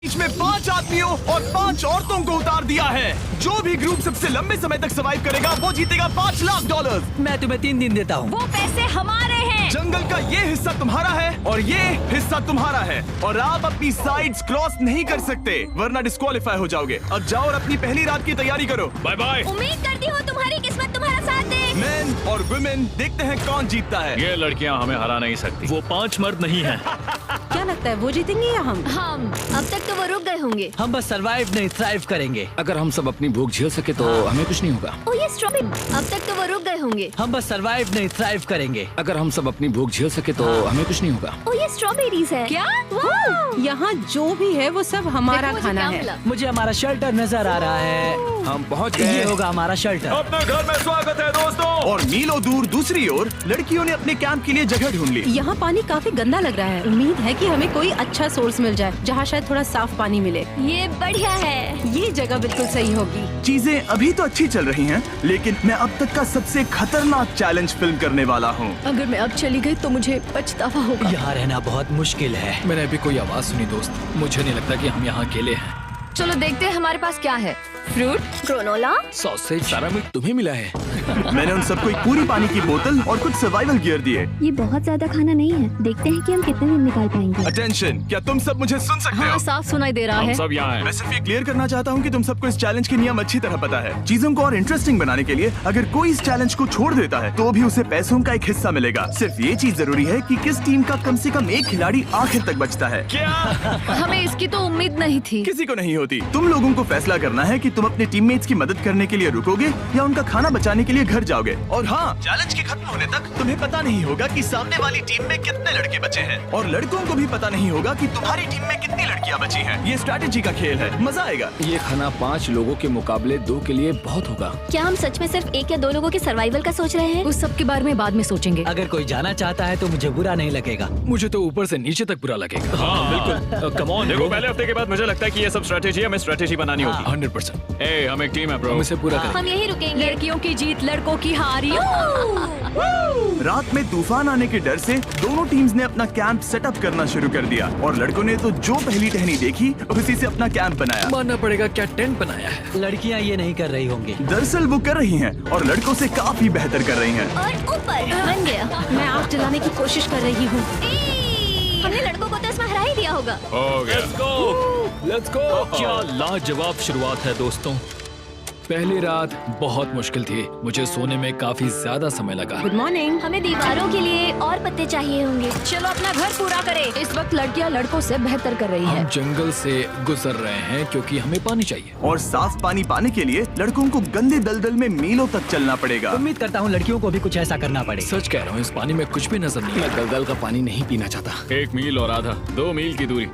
बीच में 5 आदमियों और 5 औरतों को उतार दिया है। जो भी ग्रुप सबसे लंबे समय तक सर्वाइव करेगा वो जीतेगा $5 लाख। मैं तुम्हें 3 दिन देता हूँ। वो पैसे हमारे हैं। जंगल का ये हिस्सा तुम्हारा है और ये हिस्सा तुम्हारा है और आप अपनी साइड्स क्रॉस नहीं कर सकते वरना डिस्क्वालीफाई हो जाओगे। अब जाओ और अपनी पहली रात की तैयारी करो। Bye bye. उम्मीद करती हूँ तुम्हारी किस्मत तुम्हारा साथ दे। मेन और वुमेन देखते हैं कौन जीतता है। ये लड़कियां हमें हरा नहीं सकती। वो 5 मर्द नहीं हैं। क्या लगता है वो जीतेंगे या हम? अब तक तो वो रुक गए होंगे। हम बस सरवाइव नहीं थ्राइव करेंगे। अगर हम सब अपनी भूख झेल सके तो हमें कुछ नहीं होगा। ओ ये स्ट्रॉबेरी। अब तक तो वो रुक गए होंगे। हम बस सरवाइव नहीं थ्राइव करेंगे। अगर हम सब अपनी भूख झेल सके तो हमें कुछ नहीं होगा। ओ ये स्ट्रॉबेरीज है। क्या? यहाँ जो भी है वो सब हमारा देखो मुझे खाना क्या है। मिला। मुझे हमारा शेल्टर नजर आ रहा है। हम पहुँच ये गए। होगा हमारा शेल्टर। अपने घर में स्वागत है दोस्तों। और मीलों दूर दूसरी ओर लड़कियों ने अपने कैंप के लिए जगह ढूंढ ली। यहाँ पानी काफी गंदा लग रहा है। उम्मीद है कि हमें कोई अच्छा सोर्स मिल जाए जहाँ शायद थोड़ा साफ पानी मिले। ये बढ़िया है। ये जगह बिल्कुल सही होगी। चीजें अभी तो अच्छी चल रही हैं, लेकिन मैं अब तक का सबसे खतरनाक चैलेंज फिल्म करने वाला हूँ। अगर मैं अब चली गई तो मुझे पछतावा होगा। यहाँ रहना बहुत मुश्किल है। मैंने अभी कोई आवाज सुनी दोस्त। मुझे नहीं लगता कि हम यहाँ अकेले हैं। चलो देखते हैं हमारे पास क्या है। Fruit, granola. सॉसेज सारा मीट तुम्हें मिला है। मैंने उन सबको एक पूरी पानी की बोतल और कुछ सर्वाइवल गियर दिए। ये बहुत ज्यादा खाना नहीं है। देखते हैं कि हम कितने दिन निकाल पाएंगे। अटेंशन, क्या तुम सब मुझे सुन सकते हो? साफ सुनाई दे रहा हम है। सब यहाँ हैं। मैं सिर्फ ये क्लियर करना चाहता हूँ कि तुम सबको इस चैलेंज के नियम अच्छी तरह पता है। चीजों को और इंटरेस्टिंग बनाने के लिए अगर कोई इस चैलेंज को छोड़ देता है तो भी उसे पैसों का एक हिस्सा मिलेगा। सिर्फ ये चीज जरूरी है कि किस टीम का कम से कम एक खिलाड़ी आखिर तक बचता है। हमें इसकी तो उम्मीद नहीं थी। किसी को नहीं होती। तुम लोगों को फैसला करना है कि तुम अपने टीममेट्स की मदद करने के लिए रुकोगे या उनका खाना बचाने के लिए घर जाओगे। और हाँ, चैलेंज के खत्म होने तक तुम्हें पता नहीं होगा कि सामने वाली टीम में कितने लड़के बचे हैं और लड़कों को भी पता नहीं होगा कि तुम्हारी टीम में कितनी लड़कियां बची हैं। ये स्ट्रैटेजी का खेल है, मजा आएगा। ये खाना 5 लोगों के मुकाबले 2 के लिए बहुत होगा। क्या हम सच में सिर्फ 1 या 2 लोगों के सर्वाइवल का सोच रहे हैं? उस सब के बारे में बाद में सोचेंगे। अगर कोई जाना चाहता है तो मुझे बुरा नहीं लगेगा। मुझे तो ऊपर से नीचे तक बुरा लगेगा। हाँ बिल्कुल। Come on. देखो पहले हफ्ते के बाद मुझे लगता है कि ये सब स्ट्रेटेजी हमें स्ट्रेटेजी बनानी होगी। 100%। ए हम एक टीम है ब्रो। हम इसे पूरा करेंगे। हम यही रुकेंगे। लड़कियों की जीत, लड़कों की हार। रात में तूफान आने के डर से दोनों टीम्स ने अपना कैंप सेटअप करना शुरू कर दिया और लड़कों ने तो जो पहली टहनी देखी उसी से अपना कैंप बनाया। मानना पड़ेगा क्या टेंट बनाया है। लड़कियाँ ये नहीं कर रही होंगी। दरअसल वो कर रही हैं और लड़कों से काफी बेहतर कर रही हैं। और ऊपर बन गया। मैं आग जलाने की कोशिश कर रही हूँ। हमने लड़कों को तो इसमें हरा ही दिया होगा। हो गया। Let's go. क्या लाजवाब शुरुआत है दोस्तों। पहली रात बहुत मुश्किल थी। मुझे सोने में काफी ज्यादा समय लगा। Good morning. हमें दीवारों के लिए और पत्ते चाहिए होंगे। चलो अपना घर पूरा करें। इस वक्त लड़कियां लड़कों से बेहतर कर रही हम है। जंगल से गुजर रहे हैं क्योंकि हमें पानी चाहिए। और साफ पानी पाने के लिए लड़कों को गंदे दलदल में मीलों तक चलना पड़ेगा। उम्मीद करता हूँ लड़कियों को भी कुछ ऐसा करना पड़े। सच कह रहा हूँ, इस पानी में कुछ भी नजर नहीं मैं दलदल का पानी नहीं पीना चाहता। 1 मील और आधा, 2 मील की दूरी।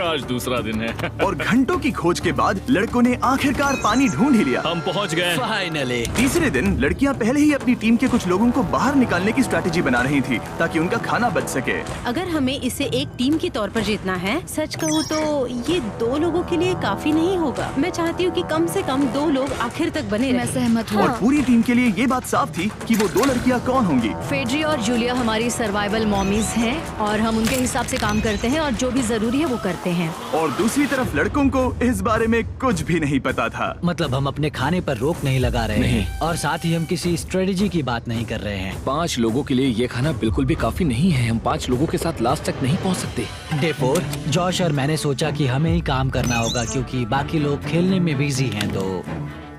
आज दूसरा दिन है। और घंटों की खोज के बाद लड़कों ने आखिरकार पानी ढूंढ ही लिया। हम पहुँच गए। फाइनली। तीसरे दिन लड़कियां पहले ही अपनी टीम के कुछ लोगों को बाहर निकालने की स्ट्रैटेजी बना रही थी ताकि उनका खाना बच सके। अगर हमें इसे एक टीम के तौर पर जीतना है, सच कहूँ तो ये 2 लोगों के लिए काफी नहीं होगा। मैं चाहती हूँ कि कम से कम 2 लोग आखिर तक बने मैं रहें। सहमत हूँ। और पूरी टीम के लिए ये बात साफ थी कि वो 2 लड़कियां कौन होंगी। फेड्री और जूलिया हमारी सर्वाइवल मॉमीज हैं और हम उनके हिसाब से काम करते हैं और जो भी जरूरी है वो करते हैं। और दूसरी तरफ लड़कों को इस बारे में कुछ भी नहीं पता था। मतलब हम अपने खाने पर रोक नहीं लगा रहे हैं और साथ ही हम किसी स्ट्रेटेजी की बात नहीं कर रहे हैं। 5 लोगों के लिए ये खाना बिल्कुल भी काफी नहीं है। हम 5 लोगों के साथ लास्ट तक नहीं पहुंच सकते। डे 4 जॉश और मैंने सोचा कि हमें ही काम करना होगा क्योंकि बाकी लोग खेलने में बिजी हैं। तो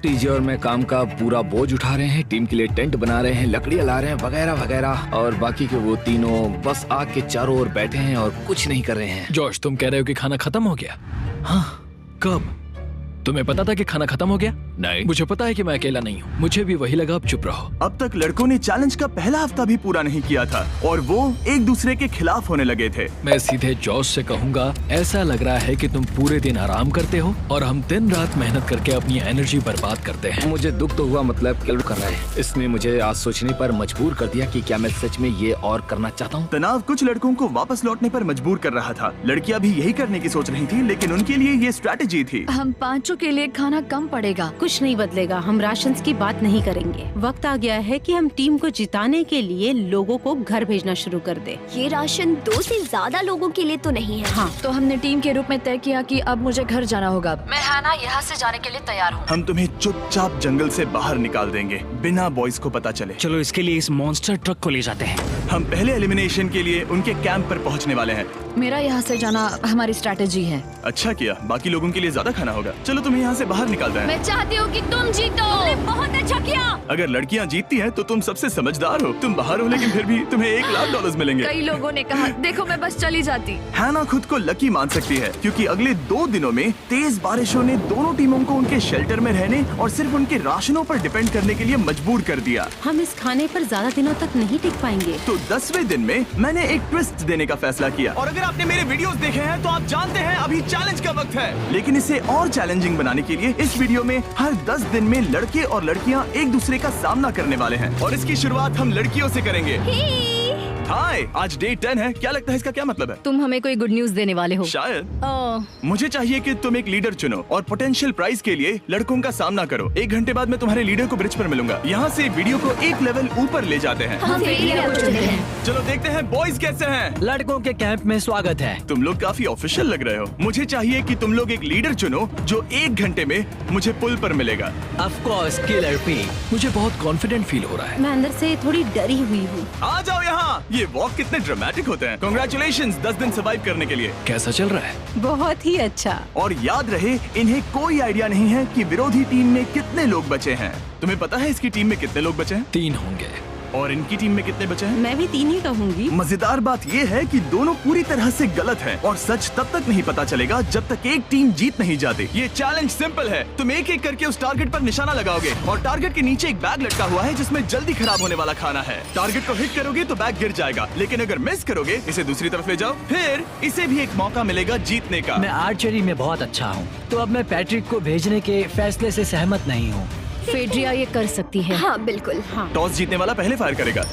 टीजे और मैं काम का पूरा बोझ उठा रहे हैं। टीम के लिए टेंट बना रहे हैं, लकड़ियाँ ला रहे हैं, वगैरह वगैरह। और बाकी के वो तीनों बस आग के चारों ओर बैठे हैं और कुछ नहीं कर रहे हैं। जॉश, तुम कह रहे हो कि खाना खत्म हो गया? हाँ, कब? तुम्हें पता था कि खाना खत्म हो गया? नहीं। मुझे पता है कि मैं अकेला नहीं हूँ। मुझे भी वही लगा। अब चुप रहो। अब तक लड़कों ने चैलेंज का पहला हफ्ता भी पूरा नहीं किया था और वो एक दूसरे के खिलाफ होने लगे थे। मैं सीधे जॉश से कहूँगा, ऐसा लग रहा है कि तुम पूरे दिन आराम करते हो और हम दिन रात मेहनत करके अपनी एनर्जी बर्बाद करते हैं। मुझे दुख तो हुआ, मतलब क्या कर रहा है। इसने मुझे आज सोचने पर मजबूर कर दिया कि क्या मैं सच में ये और करना चाहता हूँ। तनाव कुछ लड़कों को वापस लौटने पर मजबूर कर रहा था। लड़कियां भी यही करने की सोच रही थी, लेकिन उनके लिए ये स्ट्रैटेजी थी। हम 5 के लिए खाना कम पड़ेगा। कुछ कुछ नहीं बदलेगा। हम राशन की बात नहीं करेंगे। वक्त आ गया है कि हम टीम को जिताने के लिए लोगों को घर भेजना शुरू कर दे। ये राशन 2 से ज्यादा लोगों के लिए तो नहीं है। हाँ, तो हमने टीम के रूप में तय किया कि अब मुझे घर जाना होगा। मैं हैना यहाँ से जाने के लिए तैयार हूँ। हम तुम्हें चुपचाप जंगल से बाहर निकाल देंगे बिना बॉयज को पता चले। चलो इसके लिए इस मॉन्स्टर ट्रक को ले जाते हैं। हम पहले एलिमिनेशन के लिए उनके कैंप पर पहुंचने वाले हैं। मेरा यहाँ से जाना हमारी स्ट्रैटेजी है। अच्छा किया, बाकी लोगों के लिए ज्यादा खाना होगा। चलो तुम्हें यहाँ से बाहर निकालते हैं। मैं चाहती हूँ कि तुम जीतो। बहुत अच्छा किया। अगर लड़कियाँ जीतती हैं तो तुम सबसे समझदार हो। तुम बाहर हो लेकिन फिर भी तुम्हें $1,00,000 मिलेंगे। कई लोगों ने कहा देखो मैं बस चली जाती। हैना खुद को लकी मान सकती है क्योंकि अगले 2 दिनों में तेज बारिशों ने दोनों टीमों को उनके शेल्टर में रहने और सिर्फ उनके राशनों पर डिपेंड करने के लिए मजबूर कर दिया। हम इस खाने पर ज्यादा दिनों तक नहीं टिक पाएंगे। तो 10वें दिन में मैंने एक ट्विस्ट देने का फैसला किया। और अगर आपने मेरे वीडियोस देखे हैं तो आप जानते हैं अभी चैलेंज का वक्त है। लेकिन इसे और चैलेंजिंग बनाने के लिए इस वीडियो में हर 10 दिन में लड़के और लड़कियां एक दूसरे का सामना करने वाले हैं और इसकी शुरुआत हम लड़कियों से करेंगे। हाय, आज डे 10 है। क्या लगता है इसका क्या मतलब है? तुम हमें कोई गुड न्यूज देने वाले हो शायद। ओह, मुझे चाहिए कि तुम एक लीडर चुनो और पोटेंशियल प्राइज के लिए लड़कों का सामना करो। 1 घंटे बाद मैं तुम्हारे लीडर को ब्रिज पर मिलूंगा। यहाँ से वीडियो को एक लेवल ऊपर ले जाते हैं। हम फेलियर को चुनते हैं। चलो देखते हैं बॉयज कैसे हैं। लड़कों के कैंप में स्वागत है। तुम लोग काफी ऑफिशियल लग रहे हो। मुझे चाहिए कि तुम लोग एक लीडर चुनो जो 1 घंटे में मुझे पुल पर मिलेगा। Of course killer P. मुझे बहुत कॉन्फिडेंट फील हो रहा है। मैं अंदर से थोड़ी डरी हुई हूँ। आ जाओ यहाँ। ये वॉक कितने ड्रामेटिक होते हैं। कांग्रेचुलेशंस 10 दिन सर्वाइव करने के लिए। कैसा चल रहा है? बहुत ही अच्छा। और याद रहे इन्हें कोई आइडिया नहीं है कि विरोधी टीम में कितने लोग बचे हैं। तुम्हें पता है इसकी टीम में कितने लोग बचे हैं? 3 होंगे। और इनकी टीम में कितने बचे हैं? मैं भी 3 ही कहूँगी। मजेदार बात ये है कि दोनों पूरी तरह से गलत हैं और सच तब तक नहीं पता चलेगा जब तक एक टीम जीत नहीं जाती। ये चैलेंज सिंपल है। तुम एक एक करके उस टारगेट पर निशाना लगाओगे और टारगेट के नीचे एक बैग लटका हुआ है जिसमें जल्दी खराब होने वाला खाना है। टारगेट को हिट करोगे तो बैग गिर जाएगा, लेकिन अगर मिस करोगे इसे दूसरी तरफ ले जाओ, फिर इसे भी एक मौका मिलेगा जीतने का। मैं आर्चरी में बहुत अच्छा हूँ, तो अब मैं पैट्रिक को भेजने के फैसले से सहमत नहीं हूँ। फेड्रिया ये कर सकती है। हाँ बिल्कुल। हाँ। टॉस जीतने वाला पहले फायर करेगा।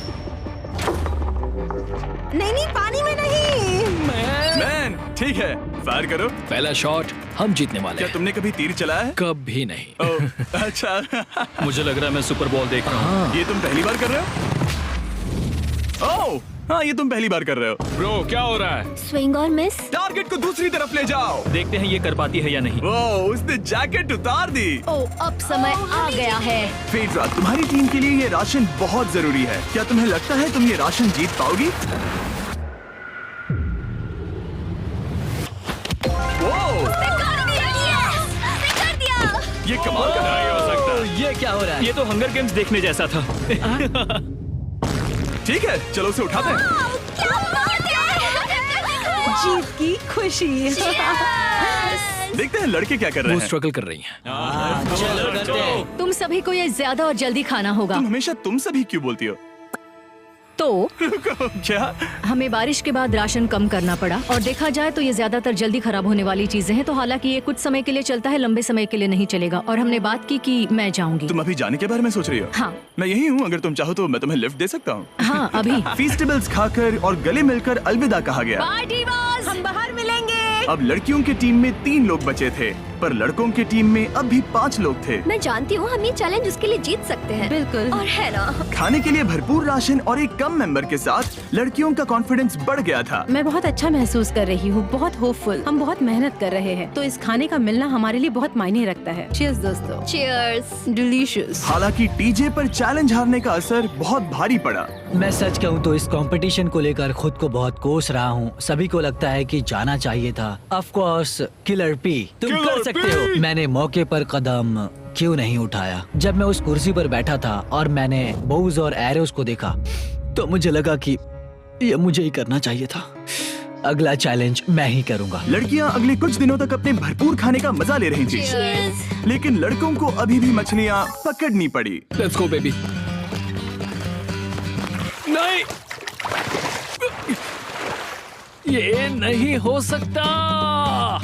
नहीं, पानी में नहीं। मैन, ठीक है, फायर करो। पहला शॉट हम जीतने वाले क्या हैं। तुमने कभी तीर चलाया है? कभी नहीं। ओह, अच्छा। मुझे लग रहा है मैं सुपर बॉल देख रहा हूँ। ये तुम पहली बार कर रहे हो? ओह, हाँ, ये तुम पहली बार कर रहे हो। ब्रो क्या हो रहा है? स्विंग और मिस। टारगेट को दूसरी तरफ ले जाओ। देखते हैं ये कर पाती है या नहीं। ओह, उसने जैकेट उतार दी। ओह, अब समय आ गया है। फेड्रा, तुम्हारी टीम के लिए ये राशन बहुत जरूरी है। क्या तुम्हें लगता है तुम ये राशन जीत पाओगी? ओह, ये कमाल का नहीं हो सकता। ये क्या हो रहा है? ये तो हंगर गेम्स देखने जैसा था। ठीक है, चलो उसे उठाते हैं। जीत की खुशी। देखते हैं लड़के क्या कर रहे वो हैं। स्ट्रगल कर रही हैं। चलो करते हैं। तुम सभी को ये ज्यादा और जल्दी खाना होगा। तुम हमेशा तुम सभी क्यों बोलती हो? तो क्या? हमें बारिश के बाद राशन कम करना पड़ा और देखा जाए तो ये ज्यादातर जल्दी खराब होने वाली चीजें हैं। तो हालांकि ये कुछ समय के लिए चलता है, लंबे समय के लिए नहीं चलेगा। और हमने बात की कि मैं जाऊंगी। तुम अभी जाने के बारे में सोच रही हो? हाँ। मैं यही हूँ, अगर तुम चाहो तो मैं तुम्हें लिफ्ट दे सकता हूँ। हाँ, अभी। फीस्टेबल्स खाकर और गले मिलकर अलविदा कहा गया। हम बाहर मिलेंगे। अब लड़कियों की टीम में 3 लोग बचे थे, पर लड़कों की टीम में अब भी 5 लोग थे। मैं जानती हूँ हम ये चैलेंज उसके लिए जीत सकते हैं। बिल्कुल। और है ना। खाने के लिए भरपूर राशन और एक कम मेंबर के साथ लड़कियों का कॉन्फिडेंस बढ़ गया था। मैं बहुत अच्छा महसूस कर रही हूँ, बहुत होपफुल। हम बहुत मेहनत कर रहे हैं, तो इस खाने का मिलना हमारे लिए बहुत मायने रखता है। चीयर्स दोस्तों। चीयर्स। डिलीशियस। हालांकि टीजे पर चैलेंज हारने का असर बहुत भारी पड़ा। मैं सच कहूँ तो इस कंपटीशन को लेकर खुद को बहुत कोस रहा हूँ। सभी को लगता है कि जाना चाहिए था। ऑफ कोर्स किलर पी, तुम कर सकते हो। मैंने मौके पर कदम क्यों नहीं उठाया? जब मैं उस कुर्सी पर बैठा था और मैंने बोव्स और एरोस को देखा तो मुझे लगा कि ये मुझे ही करना चाहिए था। अगला चैलेंज मैं ही करूंगा। लड़कियां अगले कुछ दिनों तक अपने भरपूर खाने का मजा ले रही थी, लेकिन लड़कों को अभी भी मछलियां पकड़नी पड़ी। Let's go baby. नहीं, ये नहीं हो सकता।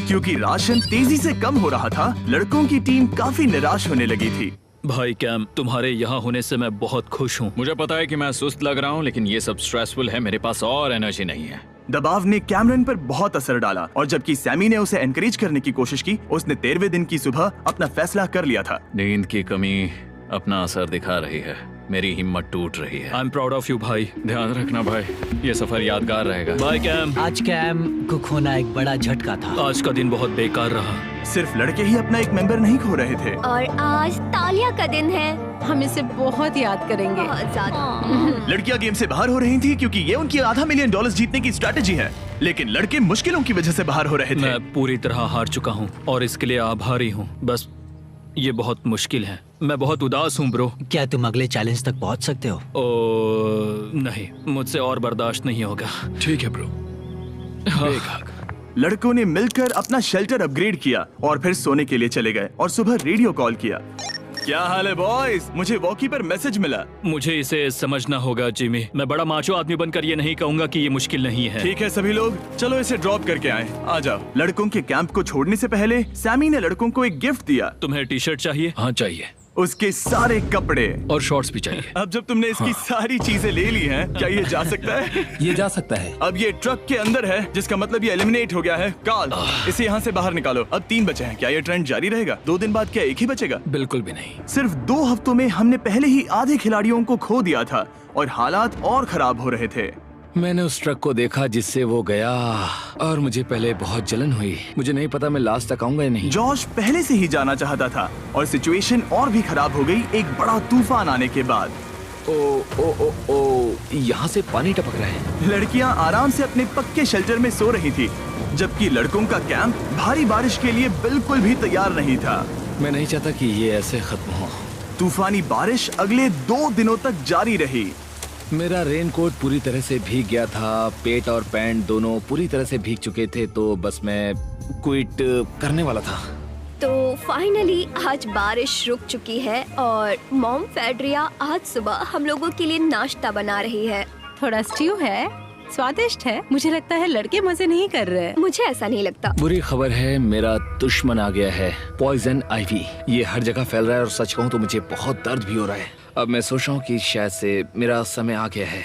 क्योंकि राशन तेजी से कम हो रहा था, लड़कों की टीम काफी निराश होने लगी थी। भाई कैम, तुम्हारे यहाँ होने से मैं बहुत खुश हूँ। मुझे पता है कि मैं सुस्त लग रहा हूँ, लेकिन ये सब स्ट्रेसफुल है। मेरे पास और एनर्जी नहीं है। दबाव ने कैमरन पर बहुत असर डाला और जबकि सैमी ने उसे एनकरेज करने की कोशिश की, उसने 13वें दिन की सुबह अपना फैसला कर लिया था। नींद की कमी अपना असर दिखा रही है, मेरी हिम्मत टूट रही है। I am proud of you भाई। ध्यान रखना भाई, ये सफर यादगार रहेगा। Bye cam. आज कैम को खोना एक बड़ा झटका था। आज का दिन बहुत बेकार रहा। सिर्फ लड़के ही अपना एक मेंबर नहीं खो रहे थे। और आज तालिया का दिन है, हम इसे बहुत याद करेंगे। बहुत ज्यादा। लड़कियां गेम से बाहर हो रही थी क्योंकि ये उनकी $500 मिलियन जीतने की स्ट्रैटेजी है, लेकिन लड़के मुश्किलों की वजह से बाहर हो रहे थे। मैं पूरी तरह हार चुका हूँ और इसके लिए आभारी हूँ। बस ये बहुत मुश्किल है। मैं बहुत उदास हूँ ब्रो। क्या तुम अगले चैलेंज तक पहुंच सकते हो? नहीं, मुझसे और बर्दाश्त नहीं होगा। ठीक है ब्रो। लड़कों ने मिलकर अपना शेल्टर अपग्रेड किया और फिर सोने के लिए चले गए और सुबह रेडियो कॉल किया। क्या हाल है बॉयज? मुझे वॉकी पर मैसेज मिला। मुझे इसे समझना होगा जिमी। मैं बड़ा माचो आदमी बनकर ये नहीं कहूंगा कि ये मुश्किल नहीं है। ठीक है सभी लोग, चलो इसे ड्रॉप करके आए। आ जाओ। लड़कों के कैंप को छोड़ने से पहले सैमी ने लड़कों को एक गिफ्ट दिया। तुम्हें टी शर्ट चाहिए? हाँ चाहिए। उसके सारे कपड़े और शॉर्ट्स भी चाहिए। अब जब तुमने इसकी सारी चीजें ले ली हैं, क्या ये जा सकता है? ये जा सकता है। अब ये ट्रक के अंदर है, जिसका मतलब ये एलिमिनेट हो गया है। कार्ल, इसे यहाँ से बाहर निकालो। अब 3 बचे हैं। क्या ये ट्रेंड जारी रहेगा? 2 दिन बाद क्या एक ही बचेगा? बिल्कुल भी नहीं। सिर्फ 2 हफ्तों में हमने पहले ही आधे खिलाड़ियों को खो दिया था और हालात और खराब हो रहे थे। मैंने उस ट्रक को देखा जिससे वो गया और मुझे पहले बहुत जलन हुई। मुझे नहीं पता मैं लास्ट तक आऊंगा या नहीं। जॉश पहले से ही जाना चाहता था और सिचुएशन और भी खराब हो गई एक बड़ा तूफान आने के बाद। ओ, यहाँ से पानी टपक रहा है। लड़कियां आराम से अपने पक्के शेल्टर में सो रही थी, जबकि लड़कों का कैंप भारी बारिश के लिए बिल्कुल भी तैयार नहीं था। मैं नहीं चाहता कि ये ऐसे खत्म हो। तूफानी बारिश अगले 2 दिनों तक जारी रही। मेरा रेनकोट पूरी तरह से भीग गया था, पेट और पैंट दोनों पूरी तरह से भीग चुके थे, तो बस मैं क्विट करने वाला था। तो फाइनली आज बारिश रुक चुकी है और मॉम फेड्रिया आज सुबह हम लोगों के लिए नाश्ता बना रही है। थोड़ा स्ट्यू है, स्वादिष्ट है। मुझे लगता है लड़के मजे नहीं कर रहे। मुझे ऐसा नहीं लगता। बुरी खबर है, मेरा दुश्मन आ गया है, पॉइजन आइवी। ये हर जगह फैल रहा है और सच कहूँ तो मुझे बहुत दर्द भी हो रहा है। अब मैं सोच रहा हूँ कि शायद से मेरा समय आ गया है।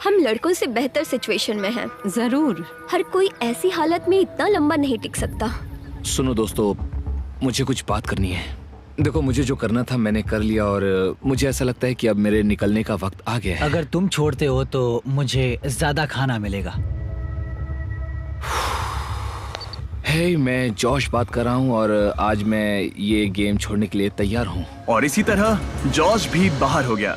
हम लड़कों से बेहतर सिचुएशन में हैं। जरूर। हर कोई ऐसी हालत में इतना लंबा नहीं टिक सकता। सुनो दोस्तों, मुझे कुछ बात करनी है। देखो, मुझे जो करना था मैंने कर लिया और मुझे ऐसा लगता है कि अब मेरे निकलने का वक्त आ गया है। अगर तुम छोड़ते हो तो मुझे ज्यादा खाना मिलेगा। हे, मैं जॉश बात कर रहा हूँ और आज मैं ये गेम छोड़ने के लिए तैयार हूँ। और इसी तरह जॉश भी बाहर हो गया।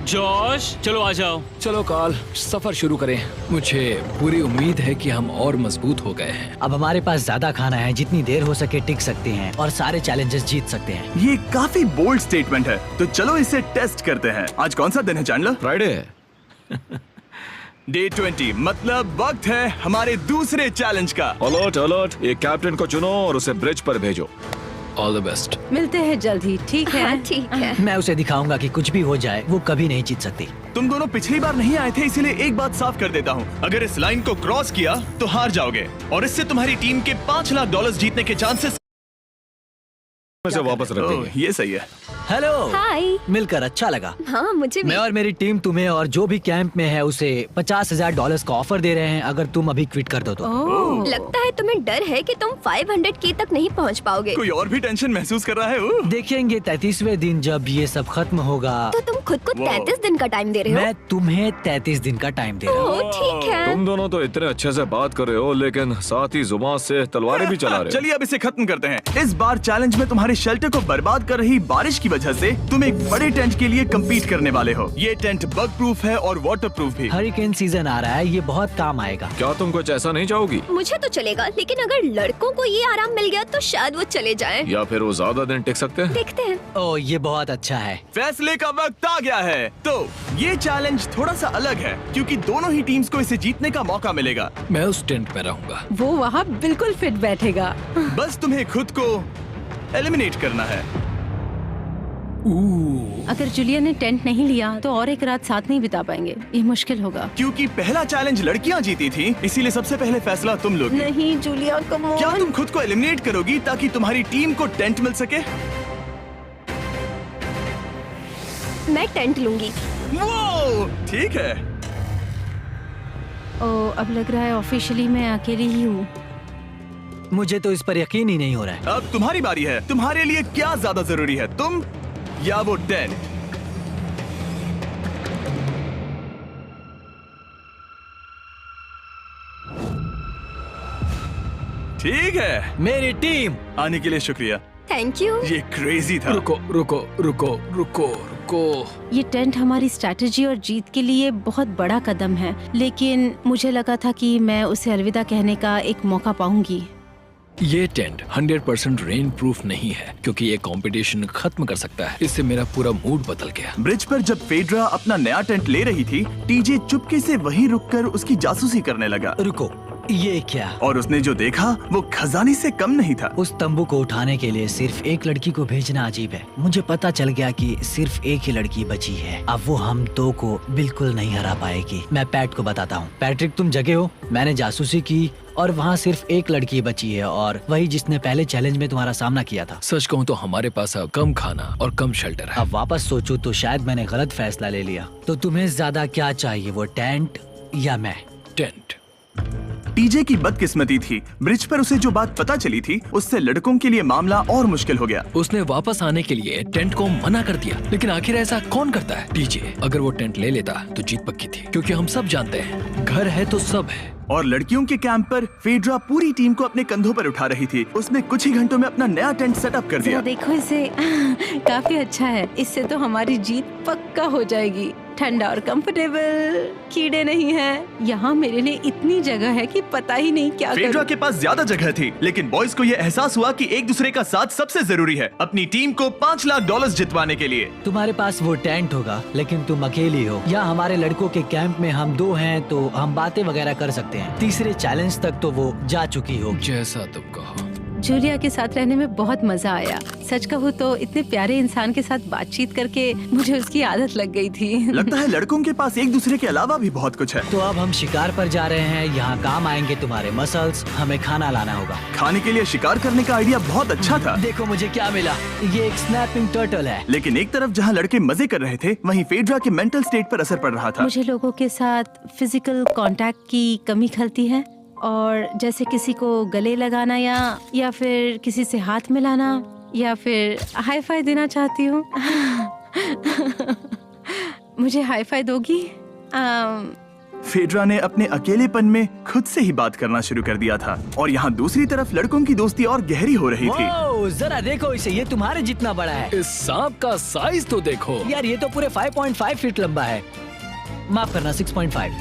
जॉश, चलो आ जाओ। चलो कार्ल, सफर शुरू करें। मुझे पूरी उम्मीद है कि हम और मजबूत हो गए हैं। अब हमारे पास ज्यादा खाना है, जितनी देर हो सके टिक सकते हैं और सारे चैलेंजेस जीत सकते हैं। ये काफी बोल्ड स्टेटमेंट है, तो चलो इसे टेस्ट करते हैं। आज कौन सा दिन है चैंडलर? फ्राइडे। डे 20, मतलब वक्त है हमारे दूसरे चैलेंज का। अलर्ट अलर्ट, एक कैप्टन को चुनो और उसे ब्रिज पर भेजो। All the best. मिलते हैं जल्द ही, ठीक है? हाँ, ठीक है। मैं उसे दिखाऊंगा कि कुछ भी हो जाए वो कभी नहीं जीत सकती। तुम दोनों पिछली बार नहीं आए थे, इसीलिए एक बात साफ कर देता हूँ। अगर इस लाइन को क्रॉस किया तो हार जाओगे और इससे तुम्हारी टीम के $5 लाख जीतने के चांसेस से वापस रख देंगे। ये सही है। हेलो। हाय। मिलकर अच्छा लगा। हाँ, मुझे भी। मैं और मेरी टीम तुम्हें और जो भी कैंप में है उसे $50,000 का ऑफर दे रहे हैं अगर तुम अभी क्विट कर दो तो। लगता है तुम्हें डर है कि तुम 500K तक नहीं पहुंच पाओगे। कोई और भी टेंशन महसूस कर रहा है? देखेंगे 33वें दिन जब ये सब खत्म होगा। तो तुम खुद को 33 दिन का टाइम दे रहे हो? मैं तुम्हें 33 दिन का टाइम दे रहा हूँ। ओह, ठीक है। तुम दोनों तो इतने अच्छे से बात कर रहे हो, लेकिन साथ ही जुबान से तलवारें भी चला रहे हो। चलिए अब इसे खत्म करते हैं। इस बार चैलेंज में तुम्हारे शेल्टर को बर्बाद कर रही बारिश की वजह से तुम एक बड़े टेंट के लिए कम्पीट करने वाले हो। ये टेंट बग प्रूफ है और वाटर प्रूफ भी। हरिकेन सीजन आ रहा है, ये बहुत काम आएगा। क्या तुम कुछ ऐसा नहीं चाहोगी? मुझे तो चलेगा, लेकिन अगर लड़कों को ये आराम मिल गया तो शायद वो चले जाएं। या फिर वो ज्यादा दिन टिक सकते हैं? देखते हैं। ओह, ये बहुत अच्छा है। फैसले का वक्त आ गया है। तो ये चैलेंज थोड़ा सा अलग है क्योंकि दोनों ही टीम्स को इसे जीतने का मौका मिलेगा। मैं उस टेंट में रहूंगा। वो वहाँ बिल्कुल फिट बैठेगा। बस तुम्हें खुद को एलिमिनेट करना है। अगर जूलिया ने टेंट नहीं लिया तो और एक रात साथ नहीं बिता पाएंगे। ये मुश्किल होगा। क्योंकि पहला चैलेंज लड़कियां जीती थी, इसीलिए सबसे पहले फैसला तुम लोगी। नहीं जूलिया, कम ऑन। क्या तुम खुद को एलिमिनेट करोगी ताकि तुम्हारी टीम को टेंट मिल सके? मैं टेंट लूंगी। वो ठीक है। अब लग रहा है ऑफिशियली मैं अकेली ही हूँ। मुझे तो इस पर यकीन ही नहीं हो रहा है। अब तुम्हारी बारी है। तुम्हारे लिए क्या ज्यादा जरूरी है, तुम या वो टेंट? ठीक है, मेरी टीम आने के लिए शुक्रिया। Thank you. ये क्रेजी था। रुको रुको रुको रुको रुको। ये टेंट हमारी स्ट्रैटेजी और जीत के लिए बहुत बड़ा कदम है, लेकिन मुझे लगा था कि मैं उसे अलविदा कहने का एक मौका पाऊंगी। ये टेंट 100% रेन प्रूफ नहीं है, क्योंकि ये कंपटीशन खत्म कर सकता है। इससे मेरा पूरा मूड बदल गया। ब्रिज पर जब फेड्रा अपना नया टेंट ले रही थी, टीजे चुपके से वहीं रुककर उसकी जासूसी करने लगा। रुको, ये क्या? और उसने जो देखा वो खजाने से कम नहीं था। उस तंबू को उठाने के लिए सिर्फ एक लड़की को भेजना अजीब है। मुझे पता चल गया कि सिर्फ एक ही लड़की बची है। अब वो हम दो को बिल्कुल नहीं हरा पाएगी। मैं पैट को बताता हूँ। पैट्रिक, तुम जगे हो? मैंने जासूसी की और वहाँ सिर्फ एक लड़की बची है, और वही जिसने पहले चैलेंज में तुम्हारा सामना किया था। सच कहूँ तो हमारे पास अब कम खाना और कम शेल्टर है। अब वापस सोचूं तो शायद मैंने गलत फैसला ले लिया। तो तुम्हें ज्यादा क्या चाहिए, वो टेंट या मैं? टेंट। टीजे की बदकिस्मती थी, ब्रिज पर उसे जो बात पता चली थी उससे लड़कों के लिए मामला और मुश्किल हो गया। उसने वापस आने के लिए टेंट को मना कर दिया, लेकिन आखिर ऐसा कौन करता है? टीजे, अगर वो टेंट ले लेता तो जीत पक्की थी, क्योंकि हम सब जानते हैं घर है तो सब है। और लड़कियों के कैंप पर फेड्रा पूरी टीम को अपने कंधों पर उठा रही थी। उसने कुछ ही घंटों में अपना नया टेंट सेटअप कर दिया। देखो इसे, काफी अच्छा है। इससे तो हमारी जीत पक्का हो जाएगी। ठंडा और कंफर्टेबल, कीड़े नहीं हैं। यहाँ मेरे लिए इतनी जगह है कि पता ही नहीं क्या फेड्रा करूं। के पास ज्यादा जगह थी, लेकिन बॉयज को ये एहसास हुआ कि एक दूसरे का साथ सबसे जरूरी है अपनी टीम को $5 लाख जितवाने के लिए। तुम्हारे पास वो टेंट होगा, लेकिन तुम अकेली हो। या हमारे लड़कों के कैंप में हम दो हैं तो हम बातें वगैरह कर सकते हैं। तीसरे चैलेंज तक तो वो जा चुकी हो। जैसा तुम कहो। जूलिया के साथ रहने में बहुत मजा आया। सच कहूँ तो इतने प्यारे इंसान के साथ बातचीत करके मुझे उसकी आदत लग गई थी। लगता है लड़कों के पास एक दूसरे के अलावा भी बहुत कुछ है। तो अब हम शिकार पर जा रहे हैं। यहाँ काम आएंगे तुम्हारे मसल्स। हमें खाना लाना होगा। खाने के लिए शिकार करने का आइडिया बहुत अच्छा था। देखो मुझे क्या मिला, ये एक स्नैपिंग टर्टल है। लेकिन एक तरफ जहाँ लड़के मजे कर रहे थे, वहीं फेड्रा के मेंटल स्टेट पर असर पड़ रहा था। मुझे लोगों के साथ फिजिकल कांटेक्ट की कमी खलती है, और जैसे किसी को गले लगाना या फिर किसी से हाथ मिलाना या फिर हाई फाई देना चाहती हूँ। मुझे हाई फाई दोगी? फेड्रा ने अपने अकेलेपन में खुद से ही बात करना शुरू कर दिया था, और यहाँ दूसरी तरफ लड़कों की दोस्ती और गहरी हो रही थी। वाओ, जरा देखो इसे, ये तुम्हारे जितना बड़ा है। इस सांप का साइज तो देखो यार, ये तो पूरे 5.5 फीट लंबा है। माफ करना, 6.5।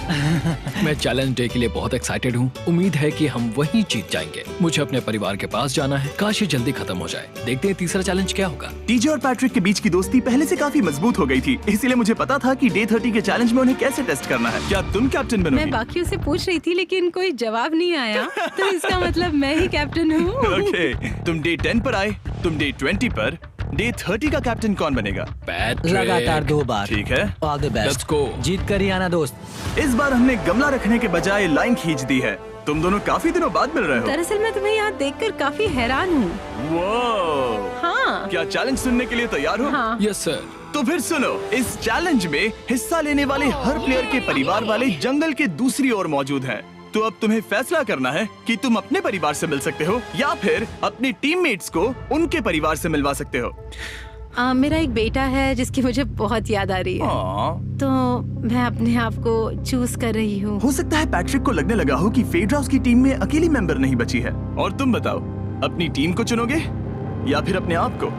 मैं चैलेंज डे के लिए बहुत एक्साइटेड हूँ। उम्मीद है कि हम वहीं जीत जाएंगे। मुझे अपने परिवार के पास जाना है। काश ये जल्दी खत्म हो जाए। देखते हैं तीसरा चैलेंज क्या होगा। टीजे और पैट्रिक के बीच की दोस्ती पहले से काफी मजबूत हो गई थी, इसीलिए मुझे पता था कि डे 30 के चैलेंज में उन्हें कैसे टेस्ट करना है। क्या तुम कैप्टन बनोगी? मैं बाकियों से पूछ रही थी, लेकिन कोई जवाब नहीं आया, तो इसका मतलब मैं ही कैप्टन हूँ। ओके, तुम डे 10 पर आए, तुम डे 20 पर। डे 30 का कैप्टन कौन बनेगा? पैट्रिक। लगातार 2 बार। ठीक है, all the best. Let's go. जीत कर ही आना दोस्त। इस बार हमने गमला रखने के बजाय लाइन खींच दी है। तुम दोनों काफी दिनों बाद मिल रहे हो। दरअसल मैं तुम्हें यहाँ देखकर काफी हैरान हूँ। वो हाँ। क्या चैलेंज सुनने के लिए तैयार हो? हाँ। Yes sir. तो फिर सुनो, इस चैलेंज में हिस्सा लेने वाले हर प्लेयर के परिवार वाले जंगल के दूसरी ओर मौजूद हैं। तो अब तुम्हें फैसला करना है कि तुम अपने परिवार से मिल सकते हो या फिर अपने टीममेट्स को उनके परिवार से मिलवा सकते हो। मेरा एक बेटा है जिसकी मुझे बहुत याद आ रही है, तो मैं अपने आप को चूज कर रही हूँ। हो सकता है पैट्रिक को लगने लगा हो कि फेड्रा उसकी टीम में अकेली मेंबर नहीं बची है। और तुम बताओ, अपनी टीम को चुनोगे या फिर अपने आप को?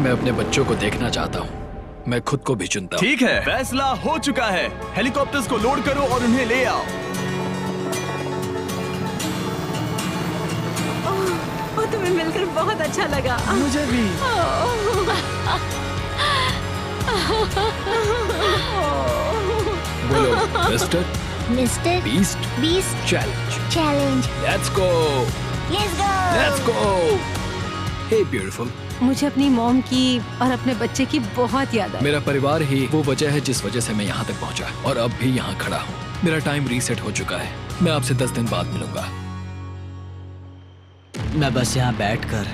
मैं अपने बच्चों को देखना चाहता हूँ। मैं खुद को भी चुनता हूँ। ठीक है, फैसला हो चुका है। हेलीकॉप्टर्स को लोड करो और उन्हें ले आओ। तुम्हें मिलकर बहुत अच्छा लगा। मुझे भी। बोलो mister Beast challenge. Let's go. Hey beautiful. मुझे अपनी मॉम की और अपने बच्चे की बहुत याद आई। मेरा परिवार ही वो वजह है जिस वजह से मैं यहाँ तक पहुँचा, और अब भी यहाँ खड़ा हूँ। मेरा टाइम रीसेट हो चुका है। मैं आपसे 10 दिन बाद मिलूंगा। मैं बस यहाँ बैठकर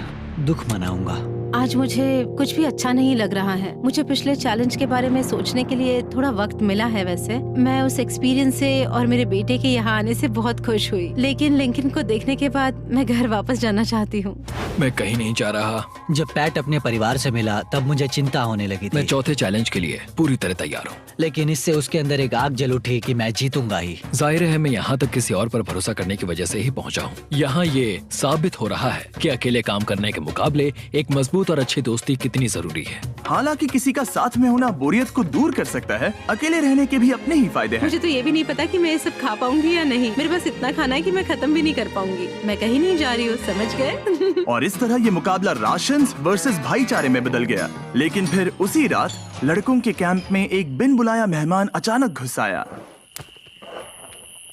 दुख मनाऊंगा। आज मुझे कुछ भी अच्छा नहीं लग रहा है। मुझे पिछले चैलेंज के बारे में सोचने के लिए थोड़ा वक्त मिला है। वैसे मैं उस एक्सपीरियंस से और मेरे बेटे के यहाँ आने से बहुत खुश हुई, लेकिन लिंकन को देखने के बाद मैं घर वापस जाना चाहती हूँ। मैं कहीं नहीं जा रहा। जब पैट अपने परिवार से मिला तब मुझे चिंता होने लगी मैं थी, चौथे चैलेंज के लिए पूरी तरह तैयार हूँ। लेकिन इससे उसके अंदर एक आग जल उठी कि मैं जीतूंगा ही। जाहिर है मैं यहाँ तक किसी और पर भरोसा करने की वजह से ही पहुँचा हूँ। यहाँ ये साबित हो रहा है कि अकेले काम करने के मुकाबले एक मजबूत और अच्छी दोस्ती कितनी जरूरी है। हालांकि किसी का साथ में होना बोरियत को दूर कर सकता है, अकेले रहने के भी अपने ही फायदे हैं। मुझे तो ये भी नहीं पता कि मैं ये सब खा पाऊंगी या नहीं। मेरे पास इतना खाना है कि मैं खत्म भी नहीं कर पाऊंगी। मैं कहीं नहीं जा रही हूँ, समझ गए? और इस तरह ये मुकाबला राशंस वर्सेस भाईचारे में बदल गया। लेकिन फिर उसी रात लड़कों के कैंप में एक बिन बुलाया मेहमान अचानक घुस आया।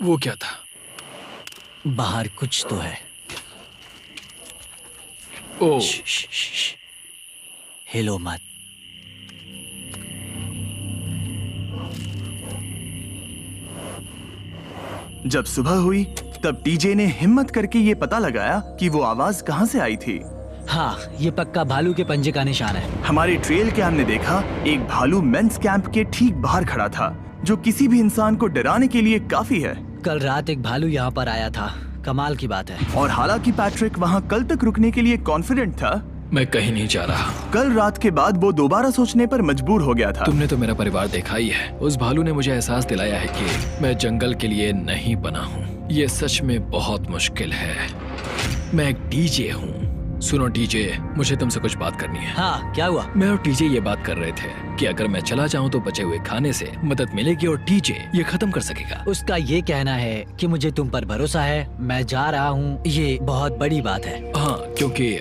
वो क्या था? बाहर कुछ तो है। ओ, हिलो मत। जब सुबह हुई तब टीजे ने हिम्मत करके ये पता लगाया कि वो आवाज कहाँ से आई थी। हाँ, ये पक्का भालू के पंजे का निशान है। हमारी ट्रेल कैम ने देखा एक भालू मेंस कैंप के ठीक बाहर खड़ा था, जो किसी भी इंसान को डराने के लिए काफी है। कल रात एक भालू यहाँ पर आया था, कमाल की बात है। और हालांकि पैट्रिक वहाँ कल तक रुकने के लिए कॉन्फिडेंट था, मैं कहीं नहीं जा रहा। कल रात के बाद वो दोबारा सोचने पर मजबूर हो गया था। तुमने तो मेरा परिवार देखा ही है। उस भालू ने मुझे एहसास दिलाया है कि मैं जंगल के लिए नहीं बना हूँ। ये सच में बहुत मुश्किल है। मैं एक डीजे हूँ। सुनो डीजे, मुझे तुमसे कुछ बात करनी है। हाँ, क्या हुआ? मैं और टीजे ये बात कर रहे थे कि अगर मैं चला जाऊँ तो बचे हुए खाने से मदद मिलेगी और टीजे ये खत्म कर सकेगा। उसका ये कहना है कि मुझे तुम पर भरोसा है, मैं जा रहा हूँ। ये बहुत बड़ी बात है। हाँ, क्योंकि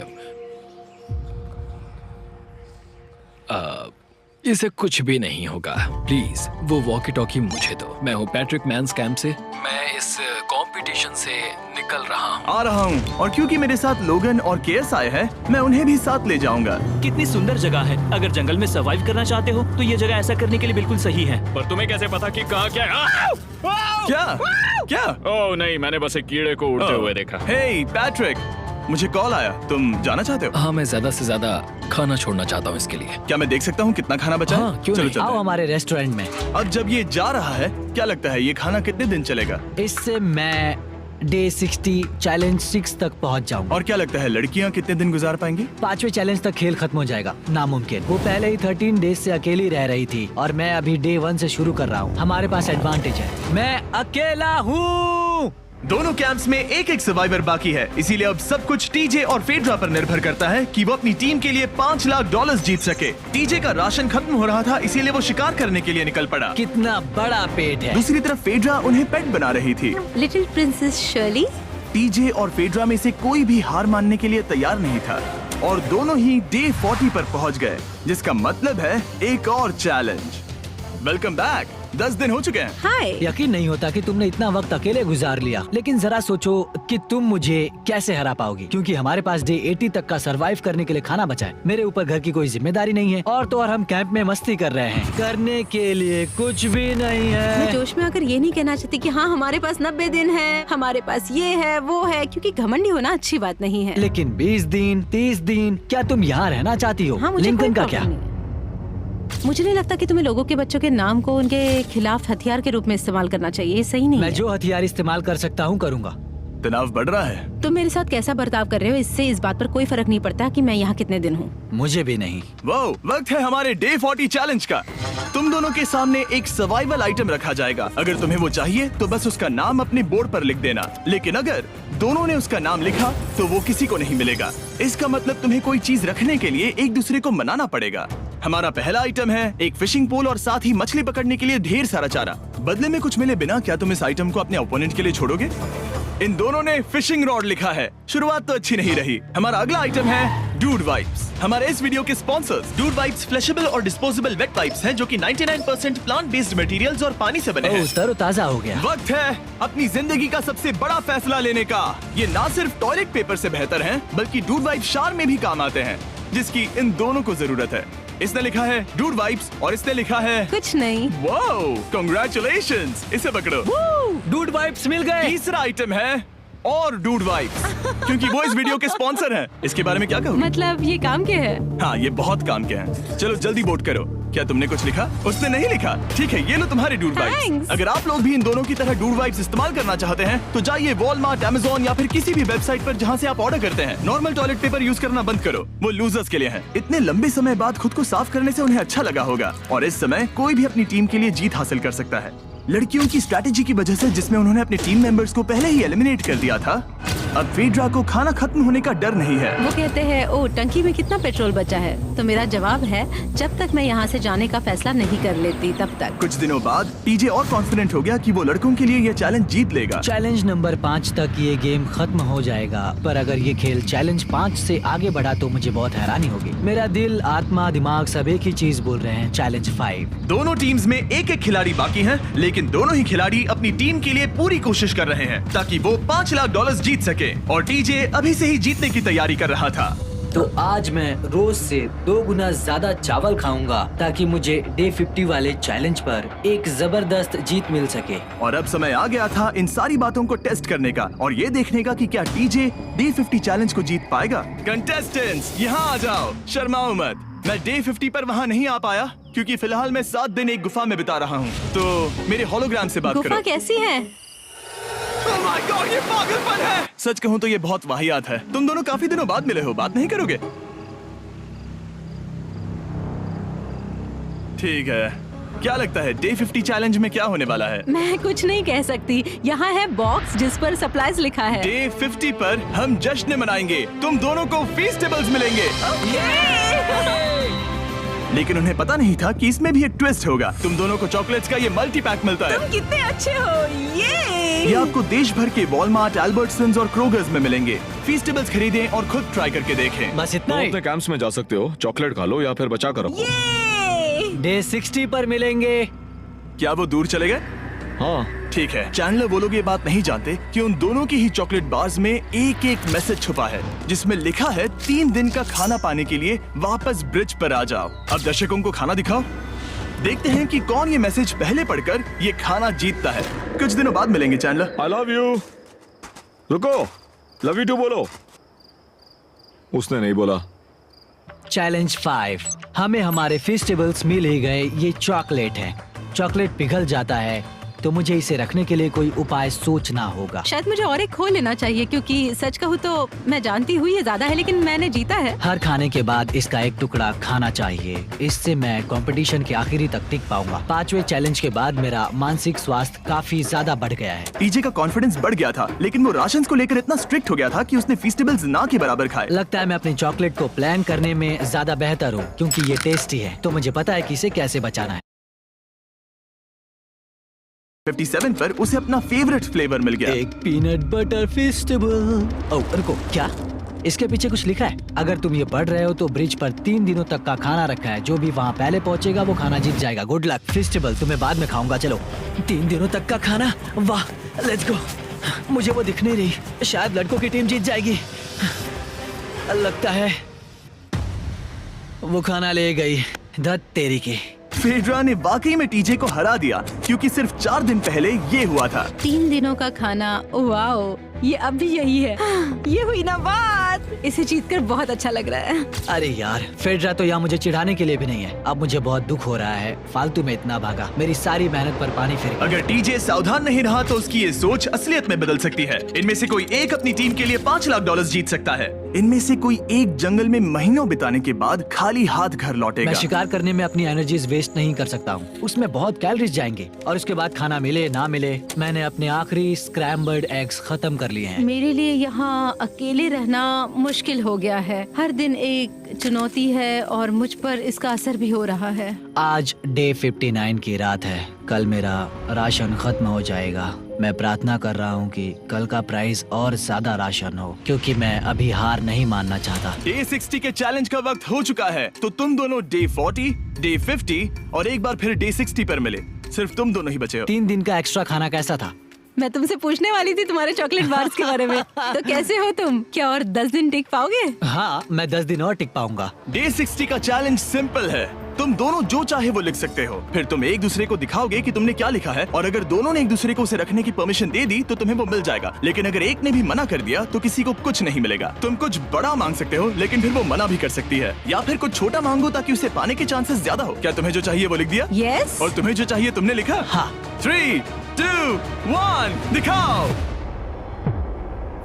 इसे कुछ भी नहीं होगा। प्लीज वो वॉकी टॉकी मुझे दो। मैं हूँ पैट्रिक मैंस कैंप से। मैं इस कंपटीशन से निकल रहा हूँ। आ रहा हूँ, और क्योंकि मेरे साथ लोगन और केएस आए हैं, मैं उन्हें भी साथ ले जाऊंगा। कितनी सुंदर जगह है। अगर जंगल में सर्वाइव करना चाहते हो तो ये जगह ऐसा करने के लिए बिल्कुल सही है। पर तुम्हें कैसे पता कि कहाँ क्या है? क्या क्या? ओह नहीं, मैंने बस एक कीड़े को उड़ते हुए देखा। हे पैट्रिक, मुझे कॉल आया। तुम जाना चाहते हो? हाँ, मैं ज्यादा से ज्यादा खाना छोड़ना चाहता हूँ इसके लिए। क्या मैं देख सकता हूँ कितना खाना बचा है? हाँ, क्यों चलो नहीं? चलते आओ हैं। हमारे रेस्टोरेंट में। अब जब ये जा रहा है, क्या लगता है ये खाना कितने दिन चलेगा? इससे मैं डे 60 चैलेंज 6 तक पहुंच जाऊंगा। और क्या लगता है लड़कियाँ कितने दिन गुजार पाएंगी? 5वें चैलेंज तक खेल खत्म हो जाएगा। नामुमकिन। वो पहले ही 13 डेज से अकेली रह रही थी और मैं अभी डे 1 से शुरू कर रहा हूँ। हमारे पास एडवांटेज है, मैं अकेला हूँ। दोनों कैंप्स में एक एक सर्वाइवर बाकी है, इसीलिए अब सब कुछ टीजे और फेड्रा पर निर्भर करता है कि वो अपनी टीम के लिए $5 लाख जीत सके। टीजे का राशन खत्म हो रहा था, इसीलिए वो शिकार करने के लिए निकल पड़ा। कितना बड़ा पेट है। दूसरी तरफ फेड्रा उन्हें पेट बना रही थी। Little princess Shirley. टीजे और फेड्रा में से कोई भी हार मानने के लिए तैयार नहीं था और दोनों ही डे 40 पर पहुंच गए, जिसका मतलब है एक और चैलेंज। Welcome back. 10 दिन हो चुके हैं। हाय। यकीन नहीं होता कि तुमने इतना वक्त अकेले गुजार लिया, लेकिन जरा सोचो कि तुम मुझे कैसे हरा पाओगी, क्योंकि हमारे पास डे 80 तक का सरवाइव करने के लिए खाना बचा है। मेरे ऊपर घर की कोई जिम्मेदारी नहीं है और तो और हम कैंप में मस्ती कर रहे हैं। करने के लिए कुछ भी नहीं है। मैं जोश में आकर ये नहीं कहना चाहती कि हाँ हमारे पास 90 दिन है, हमारे पास ये है वो है, क्योंकि घमंडी होना अच्छी बात नहीं है। लेकिन 20 दिन 30 दिन, क्या तुम यहाँ रहना चाहती हो? हाँ, मुझे लिंकन कोई का प्रॉब्लम क्या? नहीं है। मुझे नहीं लगता कि तुम्हें लोगों के बच्चों के नाम को उनके खिलाफ हथियार के रूप में इस्तेमाल करना चाहिए। ये सही नहीं मैं है। जो हथियार इस्तेमाल कर सकता हूँ करूँगा। तनाव बढ़ रहा है। तुम मेरे साथ कैसा बर्ताव कर रहे हो, इससे इस बात पर कोई फर्क नहीं पड़ता कि मैं यहाँ कितने दिन हूँ। मुझे भी नहीं। वो वक्त है हमारे डे 40 चैलेंज का। तुम दोनों के सामने एक सर्वाइवल आइटम रखा जाएगा। अगर तुम्हें वो चाहिए तो बस उसका नाम अपने बोर्ड पर लिख देना, लेकिन अगर दोनों ने उसका नाम लिखा तो वो किसी को नहीं मिलेगा। इसका मतलब तुम्हें कोई चीज रखने के लिए एक दूसरे को मनाना पड़ेगा। हमारा पहला आइटम है एक फिशिंग पोल और साथ ही मछली पकड़ने के लिए ढेर सारा चारा। बदले में कुछ मिले बिना क्या तुम इस आइटम को अपने ओपोनेंट के लिए छोड़ोगे? इन दोनों ने फिशिंग रॉड लिखा है। शुरुआत तो अच्छी नहीं रही। हमारा अगला आइटम है डूड वाइप्स। हमारे इस वीडियो के स्पॉन्सर्स डूड वाइप्स फ्लैशेबल और डिस्पोजेबल वेट वाइप्स हैं, जो कि 99% प्लांट बेस्ड मटेरियल्स और पानी से बने हैं। तरोताजा हो गया। वक्त है अपनी जिंदगी का सबसे बड़ा फैसला लेने का। ये ना सिर्फ टॉयलेट पेपर से बेहतर हैं, बल्कि डूड वाइप शार में भी काम आते हैं, जिसकी इन दोनों को जरूरत है। इसने लिखा है डूड वाइप्स और इसने लिखा है कुछ नहीं। Wow, congratulations. इसे पकड़ो। डूड वाइप्स मिल गए। तीसरा आइटम है और डूड वाइब्स, क्योंकि वो इस वीडियो के स्पॉन्सर हैं। इसके बारे में क्या कहूँ? मतलब ये काम के है? हाँ, ये बहुत काम के हैं। चलो जल्दी वोट करो। क्या तुमने कुछ लिखा? उसने नहीं लिखा। ठीक है, ये लो तुम्हारे डूड वाइब्स। Thanks. अगर आप लोग भी इन दोनों की तरह डूड वाइब्स इस्तेमाल करना चाहते हैं तो जाइए वॉलमार्ट, अमेज़न या फिर किसी भी वेबसाइट पर जहाँ से आप ऑर्डर करते हैं। नॉर्मल टॉयलेट पेपर यूज करना बंद करो, वो लूजर्स के लिए है। इतने लंबे समय बाद खुद को साफ करने से उन्हें अच्छा लगा होगा, और इस समय कोई भी अपनी टीम के लिए जीत हासिल कर सकता है। लड़कियों की स्ट्रैटेजी की वजह से, जिसमें उन्होंने अपने टीम मेंबर्स को पहले ही एलिमिनेट कर दिया था, अब फेड्रा को खाना खत्म होने का डर नहीं है। वो कहते हैं, ओ टंकी में कितना पेट्रोल बचा है? तो मेरा जवाब है, जब तक मैं यहाँ से जाने का फैसला नहीं कर लेती तब तक। कुछ दिनों बाद टीजे और कॉन्फिडेंट हो गया कि वो लड़कों के लिए ये चैलेंज जीत लेगा। चैलेंज नंबर 5 तक ये गेम खत्म हो जाएगा, पर अगर ये खेल चैलेंज 5 से आगे बढ़ा तो मुझे बहुत हैरानी होगी। मेरा दिल, आत्मा, दिमाग सब एक ही चीज बोल रहे हैं, चैलेंज 5। दोनों टीम्स में एक एक खिलाड़ी बाकी हैं, लेकिन दोनों ही खिलाड़ी अपनी टीम के लिए पूरी कोशिश कर रहे हैं ताकि वो $5 लाख जीत सके, और टीजे अभी से ही जीतने की तैयारी कर रहा था। तो आज मैं रोज से 2 गुना ज्यादा चावल खाऊंगा ताकि मुझे डे 50 वाले चैलेंज पर एक जबरदस्त जीत मिल सके। और अब समय आ गया था इन सारी बातों को टेस्ट करने का और ये देखने का कि क्या टीजे डे 50 चैलेंज को जीत पाएगा। कंटेस्टेंट्स यहाँ आ जाओ, शर्माओ मत। मैं डे 50 पर वहाँ नहीं आ पाया क्योंकि फिलहाल मैं 7 दिन एक गुफा में बिता रहा हूँ, तो मेरे होलोग्राम से बात करो। गुफा कैसी है? Oh my God, ये पागलपन है। सच कहूँ तो ये बहुत वाहियात है। तुम दोनों काफी दिनों बाद मिले हो, बात नहीं करोगे? ठीक है, क्या लगता है डे 50 चैलेंज में क्या होने वाला है? मैं कुछ नहीं कह सकती। यहाँ है बॉक्स जिस पर सप्लाईज लिखा है। डे 50 पर हम जश्न मनाएंगे, तुम दोनों को फीस्टेबल्स मिलेंगे। लेकिन उन्हें पता नहीं था कि इसमें भी एक ट्विस्ट होगा। तुम दोनों को चॉकलेट्स का ये मल्टी पैक मिलता है। तुम कितने अच्छे हो। ये आपको देश भर के वॉलमार्ट, अल्बर्टसन्स और क्रोगर्स में मिलेंगे। फीस्टेबल्स खरीदें और खुद ट्राई करके देखें। बस इतना तुम ही। अपने कैंप्स में जा सकते हो, चॉकलेट खा लो या फिर बचा कर रखो। डे 60 पर मिलेंगे। क्या वो दूर चले गए? हाँ ठीक है। चैंडलर वो लोग ये बात नहीं जानते कि उन दोनों की ही चॉकलेट बार्स में एक एक मैसेज छुपा है जिसमें लिखा है 3 दिन का खाना पाने के लिए वापस ब्रिज पर आ जाओ। अब दर्शकों को खाना दिखाओ, देखते हैं कि कौन ये मैसेज पहले पढ़कर ये खाना जीतता है। कुछ दिनों बाद मिलेंगे चैंडलर। I love you. रुको, लव यू टू बोलो। उसने नहीं बोला। चैलेंज 5, हमें हमारे फेस्टिवल्स मिल ही गए। ये चॉकलेट है। चॉकलेट पिघल जाता है तो मुझे इसे रखने के लिए कोई उपाय सोचना होगा। शायद मुझे और एक खो लेना चाहिए, क्योंकि सच कहूँ तो मैं जानती हूँ ये ज्यादा है, लेकिन मैंने जीता है। हर खाने के बाद इसका एक टुकड़ा खाना चाहिए, इससे मैं कंपटीशन के आखिरी तक टिक पाऊंगा। 5वें चैलेंज के बाद मेरा मानसिक स्वास्थ्य काफी ज्यादा बढ़ गया है। टीजे का कॉन्फिडेंस बढ़ गया था, लेकिन वो राशंस को लेकर इतना स्ट्रिक्ट हो गया था कि उसने फीस्टेबल्स ना के बराबर खाए। लगता है मैं अपनी चॉकलेट को प्लान करने में ज्यादा बेहतर हूँ, क्योंकि ये टेस्टी है तो मुझे पता है कि इसे कैसे बचाना है। 57 पर उसे अपना फेवरेट फ्लेवर मिल गया। एक पीनट बटर फेस्टिवल। ओह रुको, क्या इसके पीछे कुछ लिखा है? अगर तुम ये पढ़ रहे हो तो ब्रिज पर 3 दिनों तक का खाना रखा है। जो भी वहाँ पहले पहुँचेगा वो खाना जीत जाएगा। Good luck. फेस्टिवल तुम्हें बाद में खाऊंगा। चलो, 3 दिनों तक का खाना। वाह, लेट्स गो। मुझे वो दिख नहीं रही। शायद लड़कों की टीम जीत जाएगी। लगता है वो खाना ले गई। धत तेरी की। फेड्रा ने वाकई में टीजे को हरा दिया, क्योंकि सिर्फ 4 दिन पहले ये हुआ था। 3 दिनों का खाना। वाओ, ये अब भी यही है। ये हुई ना बात। इसे जीतकर बहुत अच्छा लग रहा है। अरे यार, फेड्रा तो यहाँ मुझे चिढ़ाने के लिए भी नहीं है। अब मुझे बहुत दुख हो रहा है। फालतू में इतना भागा, मेरी सारी मेहनत पर पानी फिर गया। अगर टीजे सावधान नहीं रहा तो उसकी ये सोच असलियत में बदल सकती है। इनमें से कोई एक अपनी टीम के लिए $5 लाख जीत सकता है। इनमें से कोई एक जंगल में महीनों बिताने के बाद खाली हाथ घर लौटेगा। मैं शिकार करने में अपनी एनर्जीज वेस्ट नहीं कर सकता हूँ। उसमें बहुत कैलोरीज जाएंगे और उसके बाद खाना मिले ना मिले, मैंने अपने आखिरी स्क्रैम्बल्ड एग्स खत्म कर लिए हैं। मेरे लिए यहाँ अकेले रहना मुश्किल हो गया है। हर दिन एक चुनौती है और मुझ पर इसका असर भी हो रहा है। आज डे 59 की रात है। कल मेरा राशन खत्म हो जाएगा। मैं प्रार्थना कर रहा हूँ कि कल का प्राइस और ज्यादा राशन हो, क्योंकि मैं अभी हार नहीं मानना चाहता। डे 60 के चैलेंज का वक्त हो चुका है, तो तुम दोनों डे 40, डे 50 और एक बार फिर डे 60 पर मिले। सिर्फ तुम दोनों ही बचे हो। 3 दिन का एक्स्ट्रा खाना कैसा था? मैं तुमसे पूछने वाली थी तुम्हारे चॉकलेट बार्स के बारे में। तो कैसे हो तुम? क्या और 10 दिन टिक पाओगे? हाँ, मैं 10 दिन और टिक पाऊंगा। डे 60 का चैलेंज सिंपल है। तुम दोनों जो चाहे वो लिख सकते हो, फिर तुम एक दूसरे को दिखाओगे कि तुमने क्या लिखा है, और अगर दोनों ने एक दूसरे को उसे रखने की परमिशन दे दी तो तुम्हें वो मिल जाएगा। लेकिन अगर एक ने भी मना कर दिया तो किसी को कुछ नहीं मिलेगा। तुम कुछ बड़ा मांग सकते हो, लेकिन फिर वो मना भी कर सकती है, या फिर कुछ छोटा मांगो ताकि उसे पाने के चांसेस ज्यादा हो। क्या तुम्हें जो चाहिए वो लिख दिया? यस। और तुम्हें जो चाहिए तुमने लिखा? हाँ। 3, 2, 1 दिखाओ।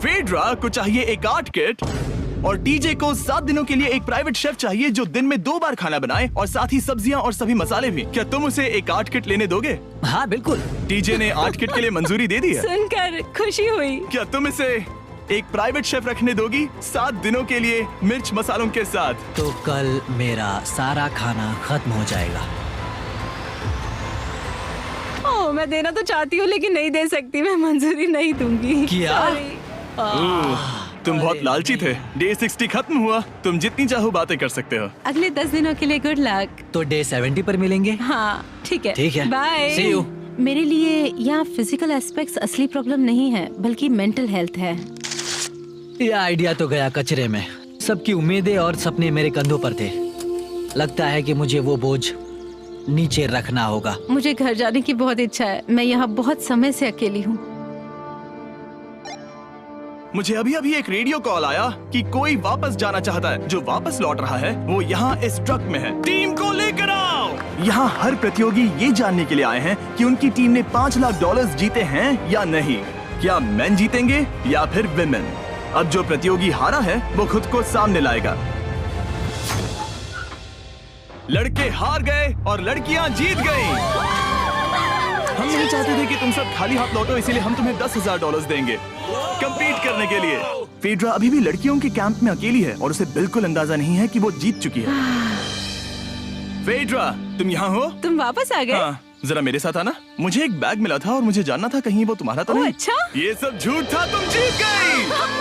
फेड्रा को चाहिए एक आर्ट किट, और टीजे को 7 दिनों के लिए एक प्राइवेट शेफ चाहिए जो दिन में 2 बार खाना बनाए, और साथ ही सब्जियां और सभी मसाले भी। क्या तुम उसे एक आर्ट किट लेने दोगे? हाँ बिल्कुल। टीजे ने आर्ट किट के लिए मंजूरी दे दी है। सुनकर खुशी हुई। क्या तुम इसे एक प्राइवेट शेफ रखने दोगी 7 दिनों के लिए मिर्च मसालों के साथ? तो कल मेरा सारा खाना खत्म हो जाएगा। ओह, मैं देना तो चाहती हूँ लेकिन नहीं दे सकती, मैं मंजूरी नहीं दूंगी। क्या? तुम बहुत लालची थे। डे 60 खत्म हुआ, तुम जितनी चाहो बातें कर सकते हो। अगले 10 दिनों के लिए गुड लक। तो डे 70 पर मिलेंगे। हाँ ठीक है। ठीक है। बाय। See you। मेरे लिए यहाँ फिजिकल एस्पेक्ट्स असली प्रॉब्लम नहीं है, बल्कि मेंटल हेल्थ है। ये आइडिया तो गया कचरे में। सबकी उम्मीदें और सपने मेरे कंधों पर थे। लगता है कि मुझे वो बोझ नीचे रखना होगा। मुझे घर जाने की बहुत इच्छा है। मैं यहाँ बहुत समय से अकेली हूँ। मुझे अभी अभी एक रेडियो कॉल आया कि कोई वापस जाना चाहता है। जो वापस लौट रहा है वो यहाँ इस ट्रक में है। टीम को लेकर आओ। यहाँ हर प्रतियोगी ये जानने के लिए आए हैं कि उनकी टीम ने $5 लाख जीते हैं या नहीं। क्या मेन जीतेंगे या फिर विमेन? अब जो प्रतियोगी हारा है वो खुद को सामने लाएगा। लड़के हार गए और लड़कियां जीत गईं। हम नहीं चाहते थे कि तुम सब खाली हाथ लौटो, इसीलिए हम तुम्हें $10,000 देंगे कंपीट करने के लिए। फेड्रा अभी भी लड़कियों के कैंप में अकेली है और उसे बिल्कुल अंदाजा नहीं है कि वो जीत चुकी है। फेड्रा, तुम यहाँ हो? तुम वापस आ गए? हाँ, जरा मेरे साथ आना। मुझे एक बैग मिला था और मुझे जानना था कहीं वो तुम्हारा तो नहीं। अच्छा? ये सब झूठ था, तुम जीत गई।